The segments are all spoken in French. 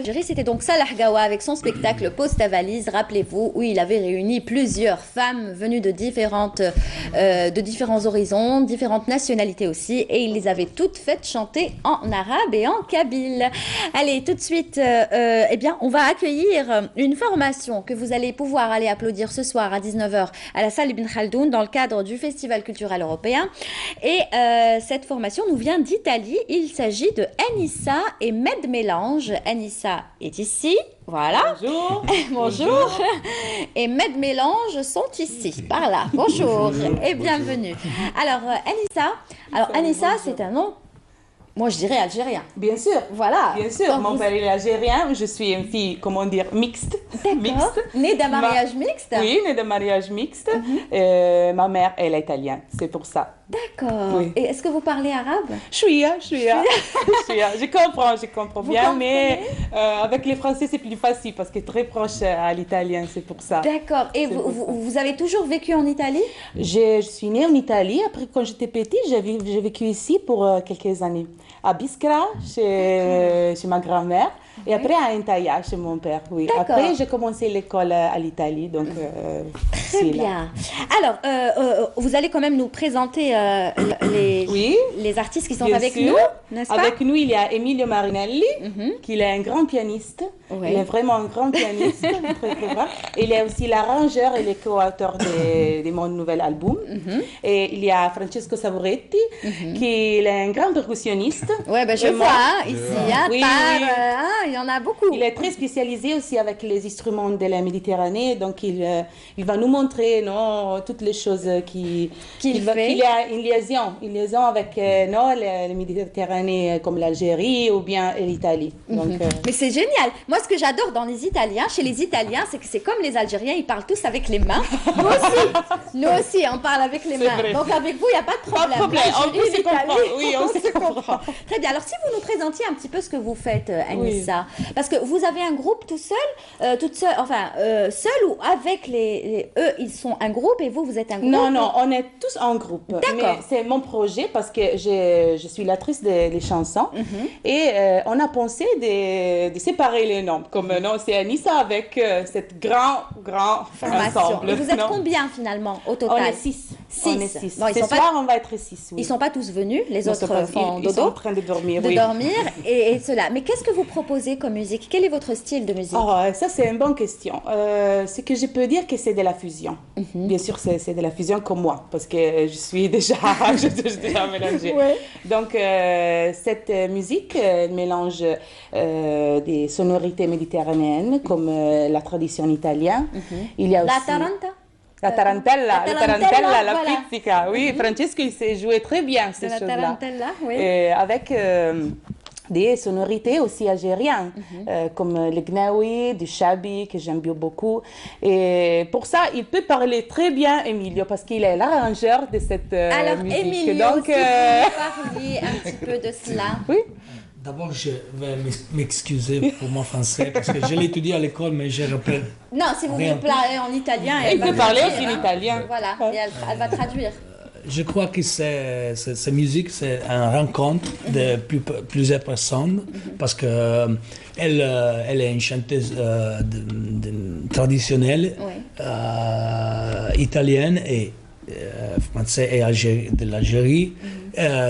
C'était donc Salah Gawa avec son spectacle Pose ta valise, rappelez-vous, où il avait réuni plusieurs femmes venues de différents horizons, différentes nationalités aussi, et il les avait toutes faites chanter en arabe et en kabyle. Allez, tout de suite, eh bien, on va accueillir une formation que vous allez pouvoir aller applaudir ce soir à 19h à la salle Ibn Khaldoun dans le cadre du Festival culturel européen. Et cette formation nous vient d'Italie. Il s'agit de Anissa et Med Mélange. Anissa est ici, voilà. Bonjour. Bonjour. Et Med Mélange sont ici, par là. Bonjour et bienvenue. Alors, Anissa, c'est un nom, moi je dirais algérien. Bien sûr. Voilà. Bien sûr. Donc, Mon père est algérien, je suis une fille, comment dire, mixte. D'accord. Née d'un mariage mixte. Oui, née d'un mariage mixte. Ma mère, elle est italienne, c'est pour ça. D'accord. Oui. Et est-ce que vous parlez arabe? Je suis. Je comprends Vous bien, comprenez? mais avec les Français, c'est plus facile parce que très proche à l'italien, c'est pour ça. D'accord. Et vous avez toujours vécu en Italie? Je suis née en Italie. Après, quand j'étais petite, j'ai vécu ici pour quelques années. À Biskra, chez ma grand-mère. Et après, à Entaya, chez mon père. Oui. D'accord. Après, j'ai commencé l'école à l'Italie. Donc, Très bien. Alors, vous allez quand même nous présenter les artistes qui sont Bien avec sûr. nous, n'est-ce pas? Avec nous, il y a Emilio Marinelli, qui est un grand pianiste. Oui. Il est vraiment un grand pianiste, très très grand. Et il est aussi l'arrangeur et le co-auteur de mon nouvel album. Et il y a Francesco Savoretti, qui est un grand percussionniste. Ouais, ben je Vraiment. vois ici, Oui, il y en a beaucoup. Il est très spécialisé aussi avec les instruments de la Méditerranée, donc il va nous montrer toutes les choses qu'il fait. Il y a une liaison avec la Méditerranée comme l'Algérie ou bien l'Italie. Donc, Mais c'est génial. Moi, ce que j'adore dans les Italiens, chez les Italiens, c'est que c'est comme les Algériens, ils parlent tous avec les mains. Nous aussi, on parle avec les mains. vrai. Donc avec vous, il n'y a pas de Pas problème. de problème, on L'Algérie, peut se l'Italie, comprendre. Oui, on se comprend. Très bien. Alors, si vous nous présentiez un petit peu ce que vous faites, Anissa, parce que vous avez un groupe tout seul, seul ou avec eux, ils sont un groupe et vous êtes un groupe? Non, on est tous en groupe. D'accord. Mais c'est mon projet parce que je suis l'autrice des chansons et on a pensé de séparer les noms. Comme non, c'est Anissa avec cette grand Formation. ensemble. Et vous êtes Non. combien finalement au On total? est 6. Six. On est 6. Bon, ils Ce sont soir, on va être 6. Ils ne sont pas tous venus, les Ils autres sont font ils sont dodo. en train de dormir. De oui. dormir et cela. Mais qu'est-ce que vous proposez comme musique? Quel est votre style de musique? Oh, ça, c'est une bonne question. Ce que je peux dire que c'est de la fusion. Bien sûr, c'est de la fusion comme moi, parce que je suis déjà, je suis déjà mélangée. Ouais. Donc, cette musique mélange des sonorités méditerranéennes, comme la tradition italienne. Il y a La aussi... taranta? La tarantella, la voilà. pizzica. Oui, Francesco, il sait jouer très bien ces De la choses-là. tarantella, oui. Et avec des sonorités aussi algériennes, comme le gnawi, du chabi, que j'aime bien beaucoup. Et pour ça, il peut parler très bien, Emilio, parce qu'il est l'arrangeur de cette Alors, musique. Emilio, Donc, si vous nous parliez un petit peu de cela. oui. D'abord, je vais m'excuser pour mon français parce que je l'ai étudié à l'école, mais je rappelle. Non, si vous voulez Rien. parler en italien, Il elle va peut parler traduire, aussi en hein. italien. Voilà, et elle va traduire. Je crois que cette musique, c'est une rencontre de plusieurs personnes parce que elle est une chanteuse traditionnelle italienne et française et de l'Algérie.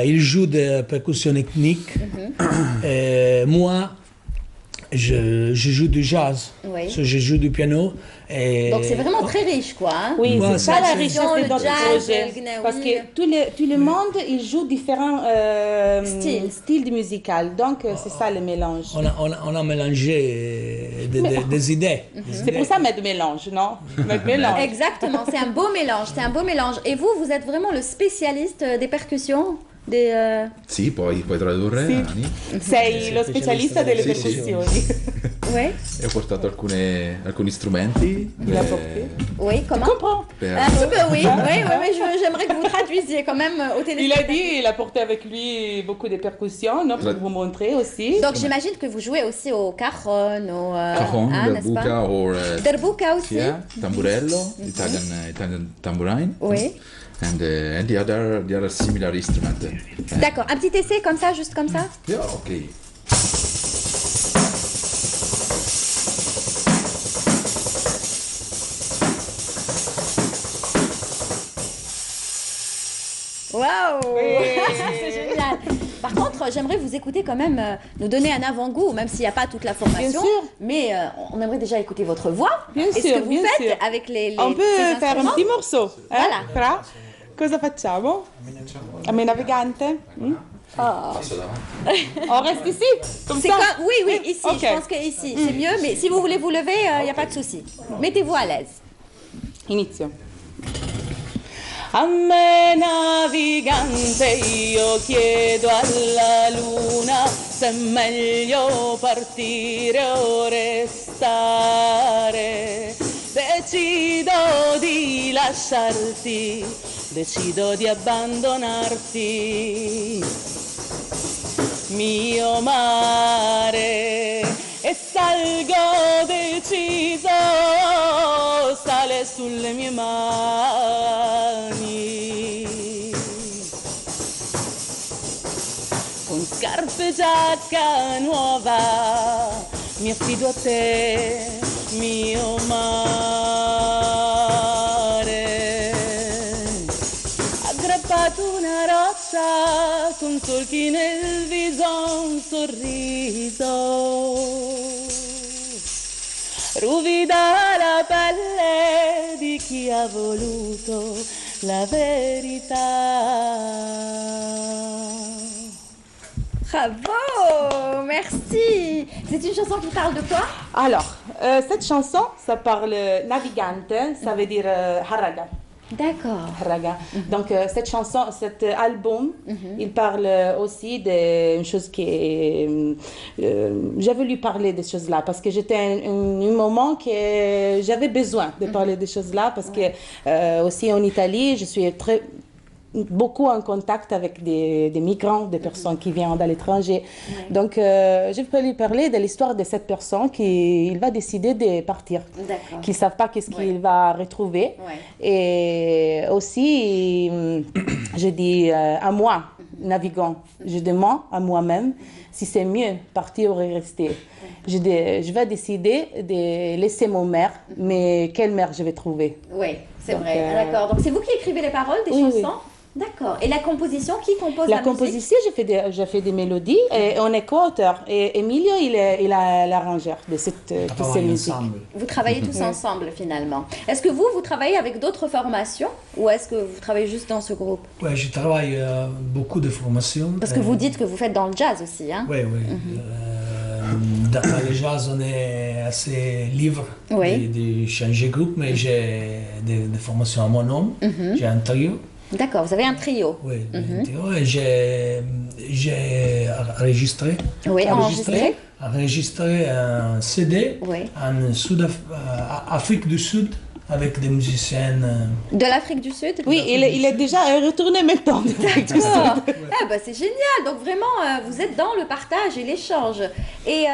Il joue des percussions ethniques. Et moi, je joue du jazz. Oui. Je joue du piano. Et Donc c'est vraiment très riche, quoi. Hein. Oui, Moi, c'est ça la c'est- richesse le de notre jazz, projet. le gnawi. Parce que tout le monde, il joue différents styles de musical. Donc, c'est ça le mélange. on a mélangé des idées. C'est pour ça mettre mélange, non? Mettre mélange. Exactement, c'est un beau mélange, c'est un beau mélange. Et vous, vous êtes vraiment le spécialiste des percussions Sì, puoi tradurre, Ani. Sei lo specialista delle Sì, sì. percussioni. Oui, E ho portato alcuni strumenti. Il a porté. oui, comment? Comprends? Un petit peu, oui, mais j'aimerais que vous traduisiez quand même au Il a téléspectateur. dit, il a porté avec lui beaucoup de percussions, non, pour vous montrer aussi. Donc j'imagine que vous jouez aussi au cajon, au Cajon, n'est-ce pas? buca or Derbuka aussi. yeah, tamburello, Italian tambourine. Oui. And the other similar instrument. D'accord, un petit essai comme ça, juste comme ça? Yeah, okay. Waouh! C'est génial. Par contre, j'aimerais vous écouter quand même, nous donner un avant-goût, même s'il n'y a pas toute la formation. Bien sûr. Mais on aimerait déjà écouter votre voix. Bien Et ce sûr, que vous bien faites sûr. avec les On peut ces faire un instruments. petit morceau. Voilà. Fra? Cosa facciamo? A me navigante? Passo davanti. On reste ici? Comme C'est ça? quoi? Oui, oui, ici. Ok. Je pense que ici, c'est mieux. Mais si vous voulez vous lever, il n'y a pas de souci. Mettez-vous à l'aise. Inizio. A me navigante io chiedo alla luna se è meglio partire o restare. Decido di lasciarti, decido di abbandonarti, mio mare, e salgo deciso, sale sulle mie mani. Con scarpe e giacca nuova, mi affido a te, mio mare. Aggrappato una roccia, con solchi nel viso, un sorriso. Ruvida la pelle di chi ha voluto la verità. Bravo! Merci! C'est une chanson qui parle de quoi? Alors, cette chanson, ça parle navigante, ça veut dire haraga. D'accord. Haraga. Donc, cette chanson, cet album, il parle aussi d'une chose qui est... j'ai voulu parler de choses là parce que j'étais un moment que j'avais besoin de parler de choses là parce que aussi en Italie, je suis beaucoup en contact avec des migrants, des personnes qui viennent de l'étranger. Donc, je peux lui parler de l'histoire de cette personne qui va décider de partir, qui ne savent pas qu'est-ce qu'il va retrouver. Et aussi, je dis à moi, navigant, je demande à moi-même si c'est mieux partir ou rester. Je vais décider de laisser mon mère, mais quelle mère je vais trouver? Oui, c'est vrai. D'accord. Donc, c'est vous qui écrivez les paroles des chansons? Oui. D'accord. Et la composition, qui compose la musique? La composition, j'ai fait des mélodies et on est co-auteur. Et Emilio, il est l'arrangeur de toutes ces musiques. Vous travaillez tous ensemble finalement. Est-ce que vous travaillez avec d'autres formations ou est-ce que vous travaillez juste dans ce groupe? Oui, je travaille beaucoup de formations. Parce que vous dites que vous faites dans le jazz aussi, hein? Oui, oui. Dans le jazz, on est assez libre de changer de groupe, mais j'ai des formations à mon nom. J'ai un trio. D'accord, vous avez un trio. Oui, un trio. Et j'ai enregistré. Oui, enregistré un CD en Afrique du Sud avec des musiciennes. De l'Afrique du Sud? Oui, il est déjà retourné maintenant. D'accord. C'est génial. Donc vraiment, vous êtes dans le partage et l'échange. Et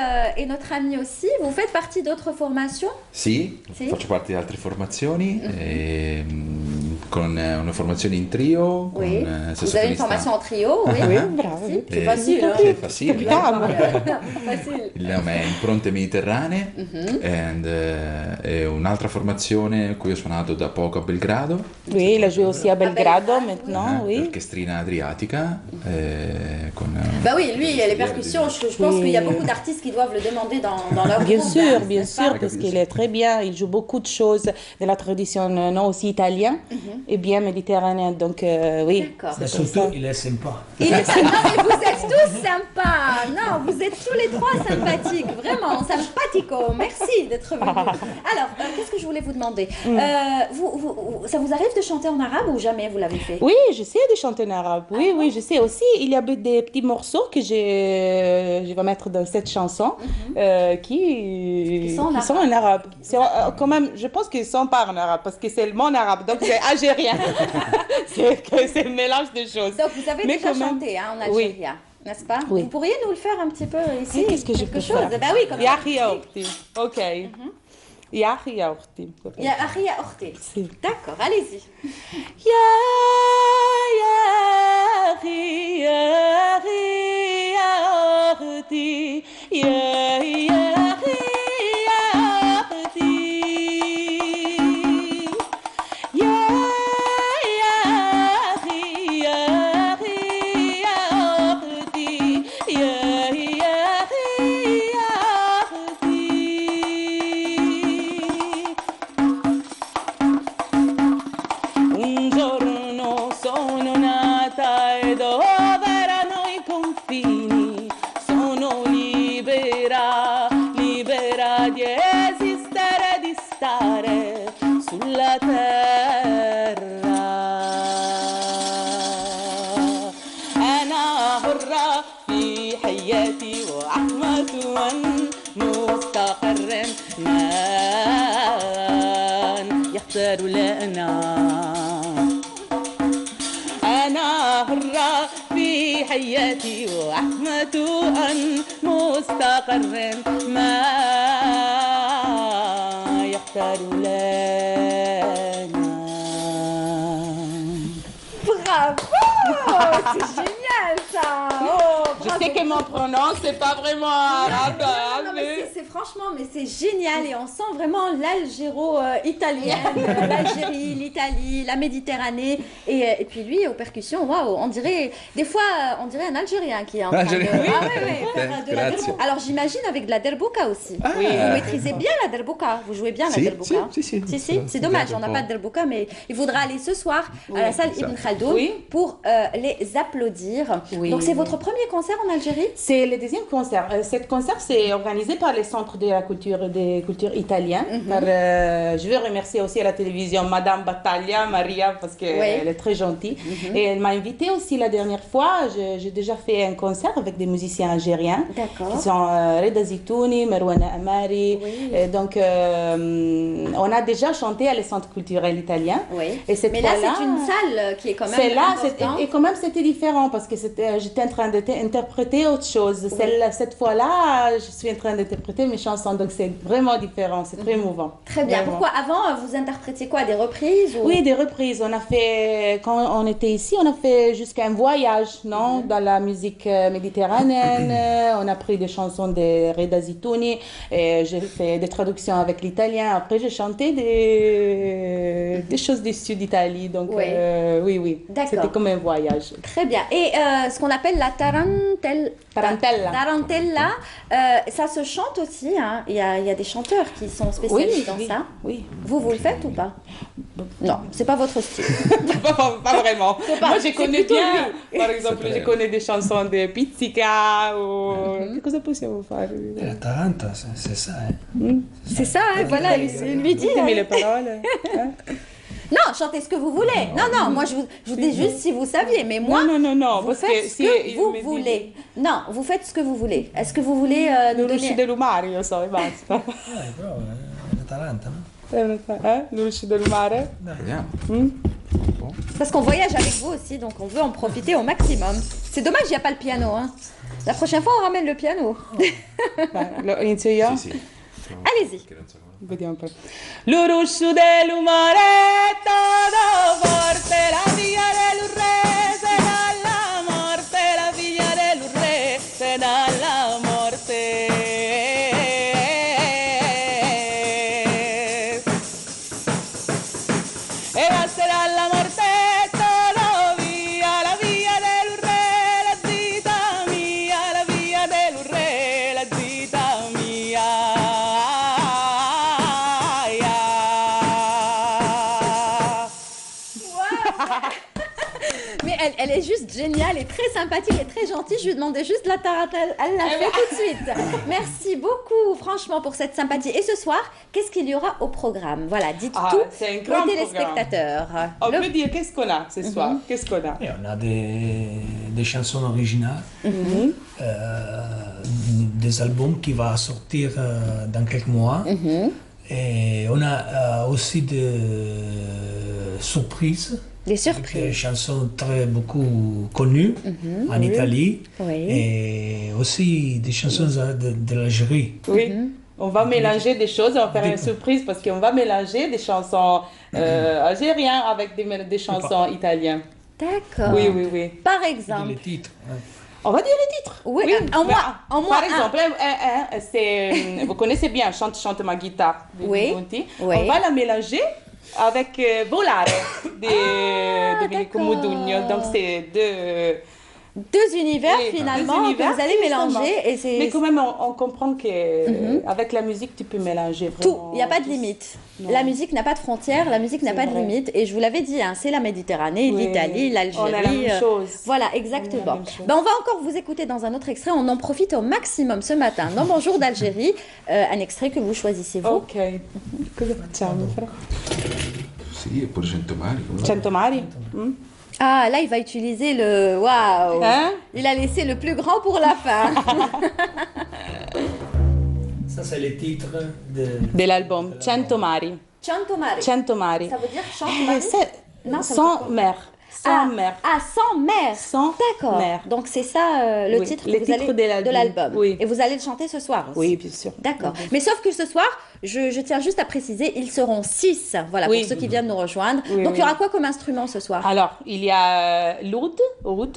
notre ami aussi, vous faites partie d'autres formations? Sì, faccio parte di altre formazioni. Con una formazione in trio, con Vous avez une formation en trio, oui. Oui, bravo. C'est facile. C'est facile. Facile. Il nome è Impronte Mediterranee è un'altra formazione a cui ho suonato da poco a Belgrado. Oui, il a joué aussi à Belgrado maintenant, oui. L'orchestrina adriatica. Bah oui, lui, les percussions, je pense qu'il y a beaucoup d'artistes qui doivent le demander dans leur Bien groupe. Bien sûr, parce qu'il est très bien. Il joue beaucoup de choses de la tradition, non aussi italienne. Et bien méditerranéen, donc oui. Mais surtout, il est sympa. Non, mais vous êtes tous sympas. Non, vous êtes tous les trois sympathiques, vraiment, sympatico. Merci d'être venus. Alors, qu'est-ce que je voulais vous demander? Ça vous arrive de chanter en arabe ou jamais vous l'avez fait? Oui, je sais de chanter en arabe. Oui, je sais aussi. Il y a des petits morceaux que je vais mettre dans cette chanson qui sont en arabe. C'est quand même, je pense qu'ils ne sont pas en arabe parce que c'est mon arabe, donc c'est algérien. C'est un mélange de choses. Donc vous avez déjà chanté en algérien, n'est-ce pas? Oui. Vous pourriez nous le faire un petit peu ici? Qu'est-ce que je peux faire? Bah oui, comme ça. Ok. Ya akhi ya ukhti. Ya akhi ya ukhti. D'accord, allez-y. Ya akhi ya ukhti. Ya akhi ya ukhti. Ya akhi ya di esistere, di stare sulla terra. أنا حرة في حياتي وأحمد مستقر من يختار لنا. أنا حرة في حياتي وأحمد مستقر ما يختار لنا. Bravo! C'est génial ça! Oh, Je sais que mon prononce c'est pas vraiment arabe, non, mais c'est franchement, mais c'est génial et on sent vraiment l'Algéro-italienne, l'Algérie, l'Italie, la Méditerranée et puis lui aux percussions, waouh, on dirait des fois on dirait un Algérien qui est en train de Algérien. ah ouais, faire de la Grazie. derbo. Alors j'imagine avec de la derboka aussi. Oui. Vous maîtrisez bien la derboka, vous jouez bien la Si, derboka. si. C'est dommage, on n'a pas de derboka, mais il faudra aller ce soir à la salle Ibn Khaldoun Oui. pour les applaudir. Oui. Donc c'est votre premier concert en Algérie? C'est le deuxième concert. Cet concert, c'est organisé par les centres de la culture, des cultures italiens. Je veux remercier aussi à la télévision Madame Battaglia, Maria, parce qu'elle est très gentille. Et elle m'a invitée aussi la dernière fois. J'ai déjà fait un concert avec des musiciens algériens. D'accord. Qui sont Reda Zitouni, Merwana Amari. Et donc, on a déjà chanté à les centres culturels italiens. Oui. Et cette Mais là, fois-là, c'est une salle qui est quand même c'est là, importante. et quand même c'était différent parce que j'étais en train d'interpréter autre chose. Cette fois-là, je suis en train d'interpréter mes chansons, donc c'est vraiment différent, c'est très émouvant. Très bien. Vraiment. Pourquoi avant, vous interprétiez quoi? Des reprises ou... Oui, des reprises. On a fait, quand on était ici, on a fait jusqu'à un voyage, non, dans la musique méditerranéenne. On a pris des chansons de Reda Zitouni et j'ai fait des traductions avec l'italien. Après, j'ai chanté des choses du sud d'Italie. Donc, Oui. oui. D'accord. C'était comme un voyage. Très bien. Et ce qu'on appelle la Tarantella. tarantella, ça se chante aussi. Hein. Il y a des chanteurs qui sont spécialistes dans ça. Oui. Vous le faites ou pas? Non, c'est pas votre style. pas vraiment. Moi, je connais plutôt bien. lui. Par exemple, je connais des chansons de Pizzica ou... Che cosa possiamo fare? La Taranta, c'est ça. Hein. C'est ça, hein, voilà, il lui dit. Dimmi Hein. le parole. Non, chantez ce que vous voulez. Non, moi je vous dis juste si vous saviez. Mais moi, Non, vous parce faites que ce si que il vous me dit- voulez. Non, vous faites ce que vous voulez. Est-ce que vous voulez nous L'usci donner... del mare, io so, e basta. Però la Taranta, no? L'usci del mare. Vediamo. Parce qu'on voyage avec vous aussi, donc on veut en profiter au maximum. C'est dommage, il n'y a pas le piano. Hein. La prochaine fois, on ramène le piano. Inizio io? Sì, sì. Allez-y. Che non so come- Vediamo un po'. L'uruscio dell'umaretto da forte, la figlia dell'urrese dalla morte, la figlia dell'urrese dalla morte. E basse dalla morte todo via, la via dell'urre, la zita mia, la via dell'urre, la zita mia. Mais elle est juste géniale et très sympathique et très gentille. Je lui demandais juste la tarentelle. Elle l'a fait tout de suite. Merci beaucoup, franchement, pour cette sympathie. Et ce soir, qu'est-ce qu'il y aura au programme? Voilà, dites Ah, tout c'est un grand aux téléspectateurs. On Le- peut dire qu'est-ce qu'on a ce soir? Qu'est-ce qu'on a? Et on a des chansons originales, des albums qui vont sortir dans quelques mois. Et on a aussi des surprises. Des Des surprises. chansons très beaucoup connues en Italie Oui. et aussi des chansons de l'Algérie. Oui. On va mélanger des choses, on va faire une surprise parce qu'on va mélanger des chansons algériennes avec des chansons italiennes. D'accord. Oui. Par Les exemple. titres. Hein. On va dire les titres. Oui, en moins Par un. exemple, c'est, vous connaissez bien Chante ma guitare de Oui, Monti. oui. On va la mélanger avec Volare de Milico d'accord. Modugno. Donc c'est deux univers Oui, finalement deux univers, que vous allez justement. mélanger. Et c'est Mais quand même, on comprend que avec la musique, tu peux mélanger tout, vraiment. il n'y a pas de limite. Non. La musique n'a pas de frontières, la musique n'a C'est pas de vrai. limite. Et je vous l'avais dit, hein, c'est la Méditerranée, Oui. l'Italie, l'Algérie. On a la même chose. Voilà, On a la exactement. même chose. Ben, on va encore vous écouter dans un autre extrait. On en profite au maximum ce matin dans Bonjour d'Algérie. Un extrait que vous choisissez vous. Ok. Cosa facciamo? Sì, e pure 100 mari. come- 100 mari? Mm? Ah, là, il va utiliser le... Waouh. Hein? Il a laissé le plus grand pour la fin. Ça, c'est le titre de... Dell'album 100 mari. Cento mari. 100 mari. Ça veut dire chante mari? Non, ça veut Sans dire quoi? mer. Sans mer. Ah, sans mer. Sans D'accord. mer. Donc c'est ça le Oui, titre, le que vous titre allez- de l'album. l'album. Oui. Et vous allez le chanter ce soir aussi. Oui, bien sûr. D'accord. Mais sauf que ce soir, je tiens juste à préciser, ils seront 6. Voilà, Oui. pour ceux qui viennent nous rejoindre. Oui, Donc il y oui. aura quoi comme instrument ce soir? Alors, il y a l'oud, L'oud,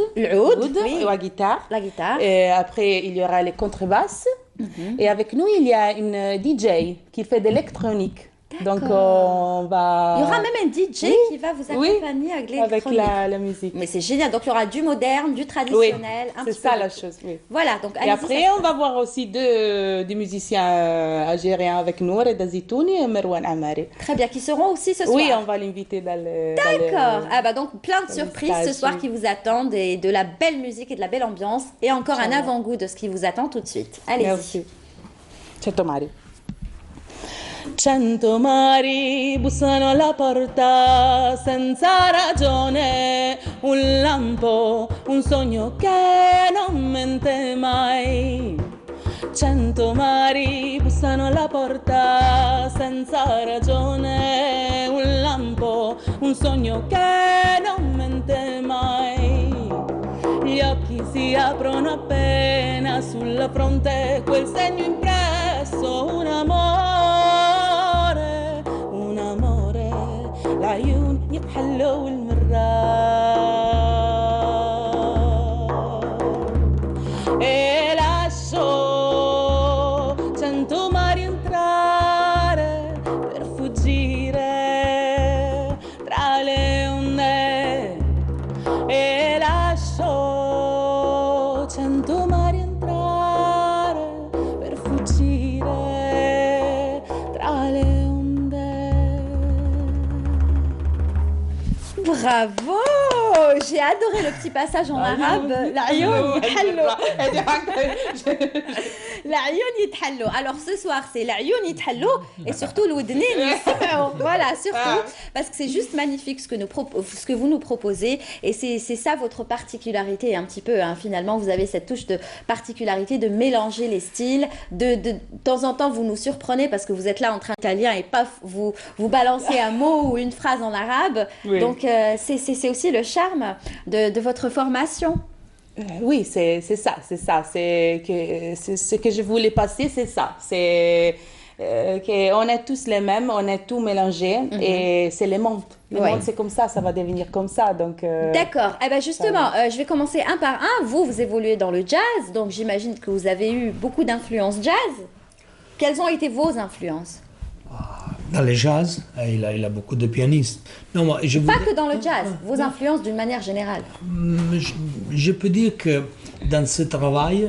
oui. la guitare. La guitare. Et après, il y aura les contrebasses. Et avec nous, il y a une DJ qui fait de l'électronique. Donc, on va... Il y aura même un DJ Oui. qui va vous Oui. accompagner avec avec l'électronique. la musique. Mais c'est génial. Donc il y aura du moderne, du Oui, traditionnel. un c'est petit peu ça de la tout. chose, oui. Voilà, donc Et allez-y, après, ça- on va voir aussi deux musiciens algériens avec nous, Reda Zitouni et Merwan Amari. Très bien, qui seront aussi ce soir. Oui, on va l'inviter dans le... D'accord. Ah bah donc plein de dans surprises le ce soir stage, qui vous attendent et de la belle musique et de la belle ambiance et encore un Inch'Allah. avant-goût de ce qui vous attend tout de suite. Allez-y. Merci. 100 mari. 100 mari bussano alla porta senza ragione, un lampo, un sogno che non mente mai. 100 mari bussano alla porta senza ragione, un lampo, un sogno che non mente mai. Gli occhi si aprono appena sulla fronte quel segno impresso, un amore, العيون يتحلوا والمرات e lascio 100 mari entrare per fuggire tra le onde e lascio 100 mari entrare per fuggire tra le onde. Bravo! J'ai adoré le petit passage en arabe. العيون يتحلوا. العيون يتحلوا. Alors ce soir, c'est العيون يتحلوا et surtout الودنين يسمعوا. Voilà, surtout parce que c'est juste magnifique ce que vous nous proposez et c'est ça votre particularité un petit peu. Hein. Finalement, vous avez cette touche de particularité de mélanger les styles. De temps en temps, vous nous surprenez parce que vous êtes là en train d'italien et paf, vous balancez un mot ou une phrase en arabe. Oui. Donc c'est aussi le charme de votre formation. Oui, c'est ça. C'est ce que je voulais passer, c'est ça. C'est qu'on est tous les mêmes, on est tout mélangés et c'est le monde. Le Ouais. monde, c'est comme ça va devenir comme ça. Donc, D'accord. Eh ben justement, je vais commencer un par un. Vous évoluez dans le jazz, donc j'imagine que vous avez eu beaucoup d'influences jazz. Quelles ont été vos influences? Dans le jazz, il a beaucoup de pianistes. Non, moi, je Pas voudrais- que dans le jazz, vos influences d'une manière générale. Je peux dire que dans ce travail,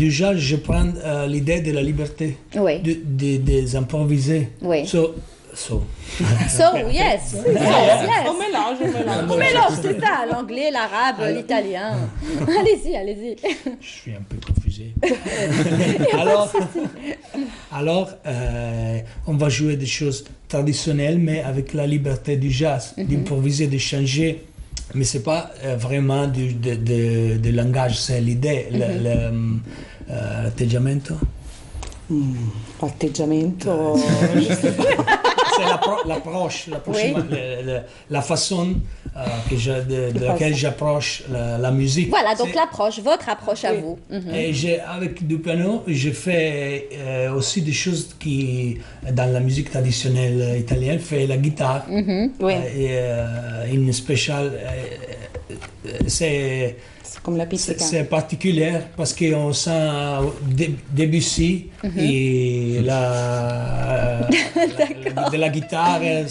du jazz, je prends l'idée de la liberté, Oui. des improviser. Oui. So, So, yes. on Yes. mélange, on mélange. On mélange, c'est ça, l'anglais, l'arabe, l'italien. Allez-y. je suis un peu confusé. alors, on va jouer des choses traditionnelles, mais avec la liberté du jazz, d'improviser, de changer. Mais c'est pas vraiment de langage, c'est l'idée, l'atteggiamento. Atteggiamento. C'est l'approche, Oui. la façon de laquelle j'approche la musique. Voilà, donc C'est- votre approche à vous. Mhm. Et avec du piano, je fais aussi des choses qui, dans la musique traditionnelle italienne, fait la guitare. Oui. Et une spéciale c'est C'est comme la pizzica. c'est particulier parce qu'on sent Debussy et de la guitare. Oui.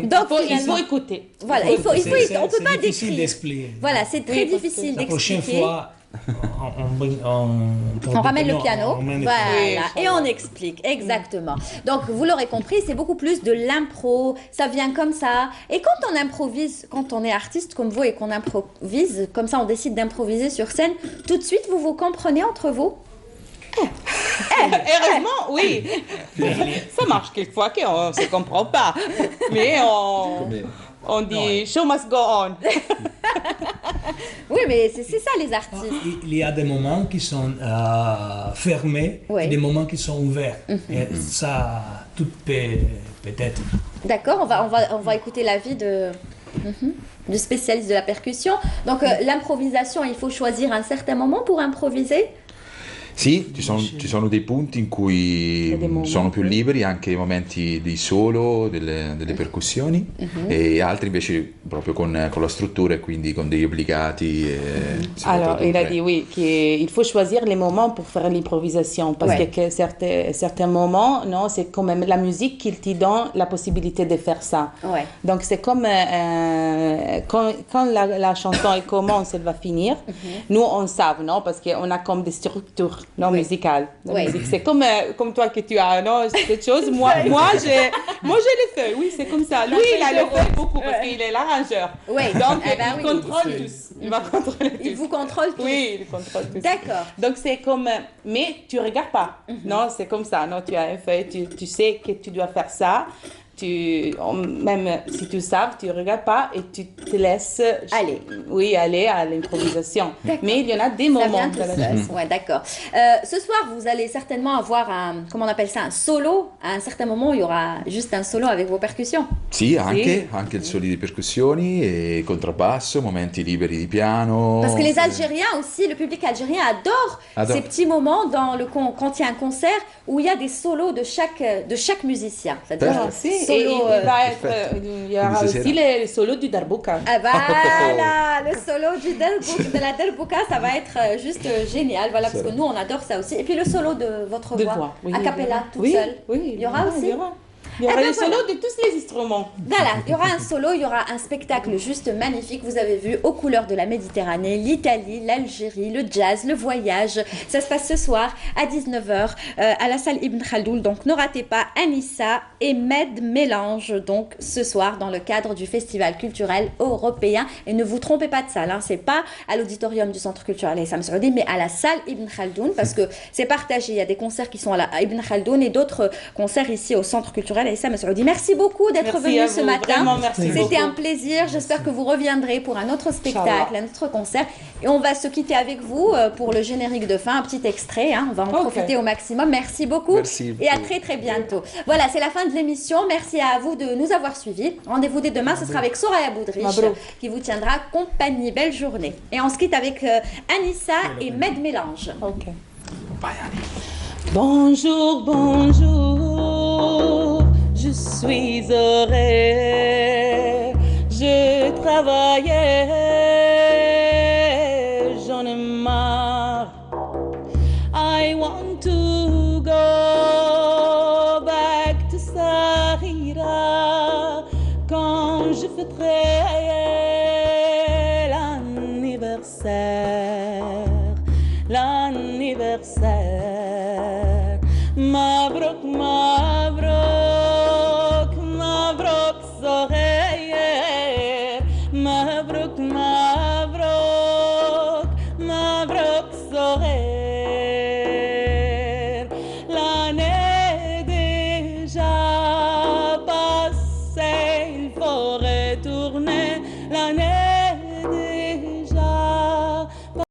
Donc, Il faut finalement- écouter. Voilà, on peut pas C'est difficile décrire. d'expliquer. Voilà, c'est très Oui, parce que difficile La prochaine d'expliquer. fois, On ramène le piano, on ramène le voilà, piano. Oui, et on explique, exactement. Donc, vous l'aurez compris, c'est beaucoup plus de l'impro, ça vient comme ça. Et quand on improvise, quand on est artiste comme vous et qu'on improvise, comme ça on décide d'improviser sur scène, tout de suite vous vous comprenez entre vous? Heureusement, oui. Ça marche quelquefois qu'on ne se comprend pas. Mais on dit show must go on. Oui, mais c'est ça les artistes. Il y a des moments qui sont fermés Oui. et des moments qui sont ouverts. Et ça, tout peut-être. D'accord, on va écouter l'avis du spécialiste de la percussion. Donc, l'improvisation, il faut choisir un certain moment pour improviser. Sì, ci sono dei punti in cui Dei momenti. sono più liberi, anche i momenti di solo, delle percussioni, e altri invece proprio con la struttura e quindi con degli obbligati. Si Alors, il a produrre. dit oui, qu'il faut choisir les moments pour faire l'improvisation. Parce Ouais. que certains moments, non, c'est quand même la musique qui te donne la possibilité de faire ça. Ouais. Donc, c'est comme quand la chanson elle commence, elle va finir. Nous, on sait, non, parce qu'on a comme des structures non Oui. musicales. La Oui. musique, c'est comme toi que tu as, non, cette chose. Moi, j'ai les feuilles. Oui, c'est comme ça. Lui, il a les feuilles beaucoup parce qu'il est l'arrangeur. Oui. Donc, Eh ben il oui. contrôle tous. Il va contrôler tous. Il vous contrôle tous. Oui, il contrôle tout. D'accord. Donc c'est comme, mais tu regardes pas. Non, c'est comme ça. Non, tu as une feuille, tu sais que tu dois faire ça. Même si tu sais, tu regardes pas et tu te laisses Aller. Oui, aller à l'improvisation. Mais il y en a des Ça moments. vient tout dans la seul. chanson. Ouais, d'accord. Ce soir, vous allez certainement avoir comment on appelle ça, un solo. À un certain moment, il y aura juste un solo avec vos percussions. Sì, anche il soli di percussioni e contrabbasso, momenti liberi di piano. Parce que les Algériens aussi, le public algérien adore Adore. ces petits moments quand il y a un concert où il y a des solos de chaque musicien. C'est-à-dire Ah, Si, solo, et il va être, Perfetto. il y aura Quindi aussi stasera. les solos du Darbuka. Ah voilà, le solo de la Derbouka, ça va être juste génial. Voilà, parce que nous, on adore ça aussi. Et puis le solo de votre De voix, voix. Oui, a oui, cappella, oui. toute Oui, seule. oui, Il y aura aussi. Il y aura Eh ben les voilà. solos de tous les instruments. Voilà, il y aura un solo, il y aura un spectacle juste magnifique. Vous avez vu, aux couleurs de la Méditerranée, l'Italie, l'Algérie, le jazz, le voyage. Ça se passe ce soir à 19h à la salle Ibn Khaldoul. Donc ne ratez pas Anissa et Med Mélange, donc ce soir dans le cadre du Festival culturel européen. Et ne vous trompez pas de salle, hein, c'est pas à l'auditorium du Centre culturel Essam Saoudi, mais à la salle Ibn Khaldoun, parce que c'est partagé. Il y a des concerts qui sont à Ibn Khaldoun et d'autres concerts ici au Centre culturel Essam Saoudi. Merci beaucoup d'être Merci venu à ce vous, matin. vraiment, merci C'était beaucoup. un plaisir. J'espère que vous reviendrez pour un autre spectacle, Inch'Allah. un autre concert. Et on va se quitter avec vous pour le générique de fin, un petit extrait. Hein. On va en Ok. profiter au maximum. Merci beaucoup. Merci Et à beaucoup. très très bientôt. Voilà, c'est la fin de l'émission. Merci à vous de nous avoir suivis. Rendez-vous dès demain. Ce sera avec Soraya Boudrich Mabrouk. qui vous tiendra compagnie. Belle journée. Et on se quitte avec Anissa et Med Mélange. Ok. Vai, Ani. Bonjour, bonjour, je suis heureux, je travaillais, j'en ai marre. I want to go back to Sahira quand je fêterai l'anniversaire. Mabruk,